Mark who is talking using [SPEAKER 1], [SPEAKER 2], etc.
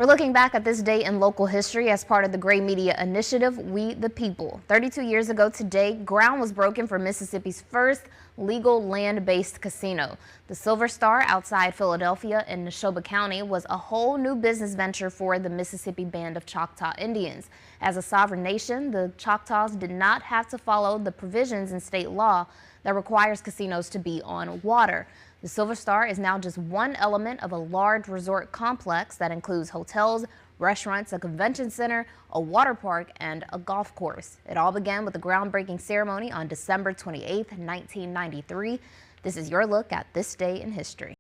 [SPEAKER 1] We're looking back at this day in local history as part of the Gray Media Initiative, We the People. 32 years ago today, ground was broken for Mississippi's first legal land-based casino. The Silver Star outside Philadelphia in Neshoba County was a whole new business venture for the Mississippi Band of Choctaw Indians. As a sovereign nation, the Choctaws did not have to follow the provisions in state law that requires casinos to be on water. The Silver Star is now just one element of a large resort complex that includes hotels, restaurants, a convention center, a water park, and a golf course. It all began with a groundbreaking ceremony on December 28, 1993. This is your look at this day in history.